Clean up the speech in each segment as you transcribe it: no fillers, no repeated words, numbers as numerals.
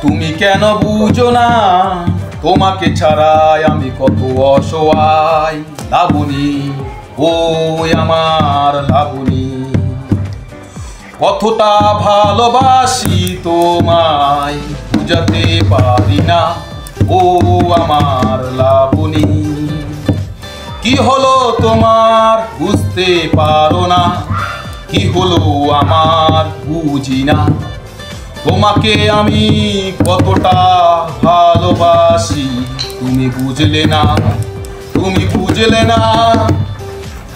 তুমি কেন বুঝো না তোমাকে ছাড়াই আমি কত অসহায় লাবণী, ও আমার লাবণী। কতটা ভালোবাসি তোমায় বুঝাতে পারি না, ও আমার লাবণী। কি হলো তোমার বুঝতে পারো না, কি হলো আমার বুঝি না। তোমাকে আমি কতটা ভালোবাসি তুমি বুঝলে না, তুমি বুঝলে না।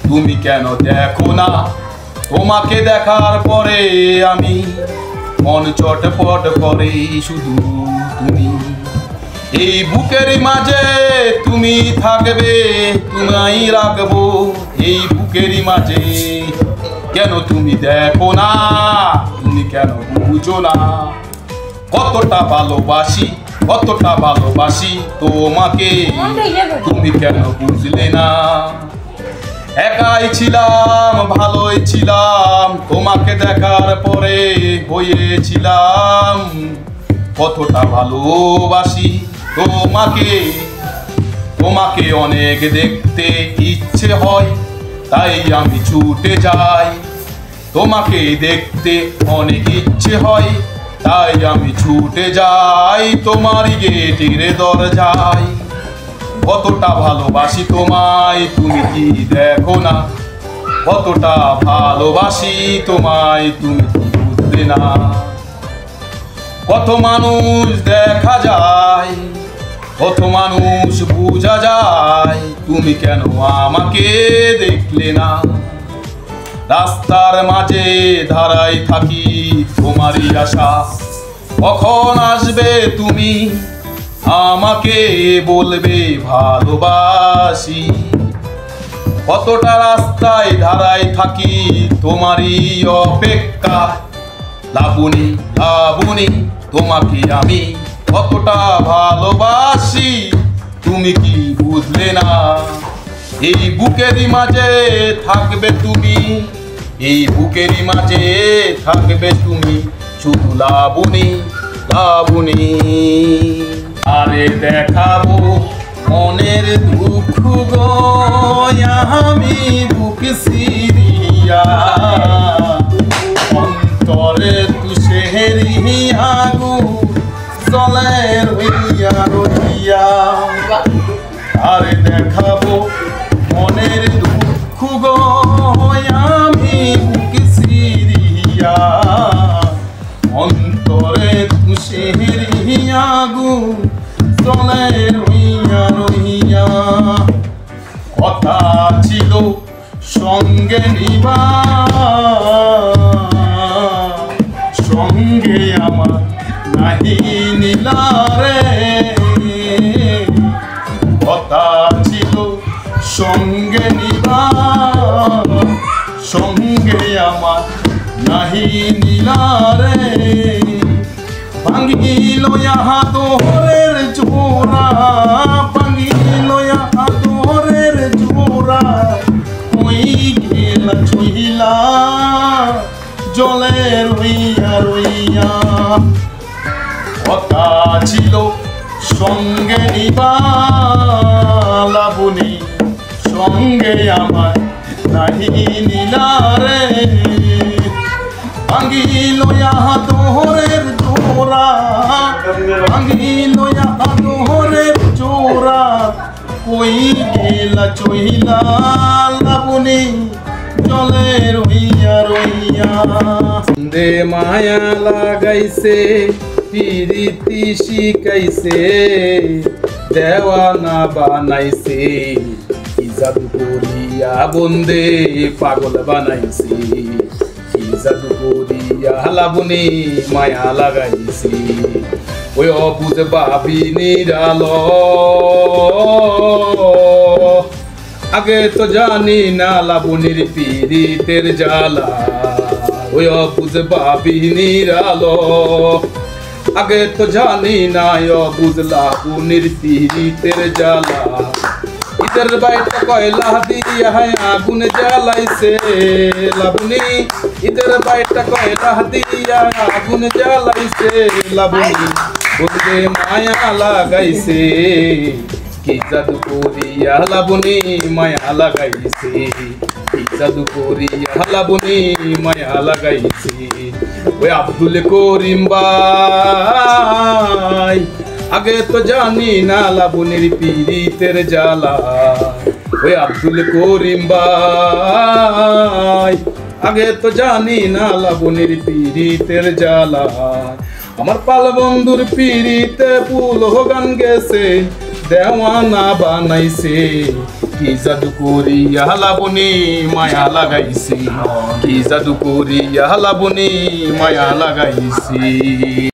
তুমি কেন দেখো না, তোমাকে দেখার পরে আমি মন চটপট করে শুধু তুমি। এই বুকের মাঝে তুমি থাকবে, তুমি রাখবো এই বুকের মাঝে। কেন তুমি দেখো না, তুমি কেন বুঝো না। কতটা ভালোবাসি, কতটা ভালোবাসি তোমাকে, তুমি কেন বুঝলে না। একাই ছিলাম, ভালোই ছিলাম, তোমাকে দেখার পরে হয়েছিলাম। কতটা ভালোবাসি তোমাকে, তোমাকে অনেক দেখতে ইচ্ছে হয়, তাই আমি ছুটে যাই। তোমাকে দেখতে অনেক ইচ্ছে হয়, তাই আমি ছুটে যাই তোমার গেটের দরজায়। কতটা ভালোবাসি তোমায় তুমি কি দেখো না, কতটা ভালোবাসি তোমায় তুমি কি বুঝবে না। কত মানুষ দেখা যায়, কত মানুষ বোঝা যায়, তুমি কেন আমাকে দেখলে না। রাস্তার মাঝে দাঁড়াই থাকি তোমারই আশা, কখন আসবে তুমি আমাকে বলবে ভালোবাসি। কতটা রাস্তায় দাঁড়াই থাকি তোমারই অপেক্ষা, লাবণী লাবণী তোমাকে আমি কতটা ভালোবাসি তুমি কি বুঝলে না। এই বুকেরই মাঝে থাকবে তুমি, এই বুকেরই মাঝে থাকবে তুমি শুধু লাবণী লাবণী। আরে দেখাবো মনের দুঃখ গো আমি বুক সিরিয়া, অন্তরে তুষেরি আগুন চলে রইয়া রইয়া। আরে দেখাবো মনের দুঃখ গো আমি বুক সিরিয়া, অন্তরে তুষেরি আগুন চলে রইয়া রইয়া। কথা ছিল সঙ্গে নিবা, সঙ্গে আমার নাহি নিলা রে। কথা ছিল সঙ্গে নিবা, সঙ্গে আমার নাহি নিলা রে। ভাঙিল ইহা তোরের জোড়া, ভাঙিল ইহা তোরের জোড়া, ওই গেলা ছইলা জলে রইয়া রইয়া। কথা ছিল সঙ্গে নিবা লাবণী, সঙ্গে আমার নাহি নিলা রে। ভাঙিল ইহা তোরের জোড়া, ভাঙিল ইহা তোরের জোড়া, কই গেলা চইলা লাবণী জলে রইয়া রইয়া। দে মায়া লাগাইছে পিরিতি শিখাইছে, দেওয়ানা বানাইছে, কি জাদু করিয়া বন্দে পাগল বানাইছে, কি জাদু করিয়া লাবণী মায়া লাগাইছে। ওই অবুঝ ভাবি নিরালো, আগে তো জানি না লাবণীর পীড়িতের জ্বালা। ওই অবুঝ ভাবি নিরালো, আগে তো জানি না অবুঝ লাবণীর পীড়িতের জ্বালা। ইদের বাইটা কয়লা দিয়া আগুন জ্বালাইছে লাবণী, ইদের বাইটা কয়লা দিয়া আগুন জ্বালাইছে লাবণী। বন্ধে মায়া লাগাইছে কি জাদু করিয়া লাবণী মায়া লাগাইছে কি জাদু করিয়া লাবণী মায়া লাগাইছে ওই আব্দুল করিম ভাই আগে তো জানি না লাবণীর পীড়িতের জ্বালা ওই আব্দুল করিম ভাই আগে তো জানি না লাবণীর পীড়িতের জ্বালা আমার পাল বন্ধুর পীড়িতে পুল গান গেছে দেওয়ানা বানাইছে কি জাদু করিয়া লাবণী মায়া লাগাইছে কি জাদু করিয়া লাবণী মায়া লাগাইছে।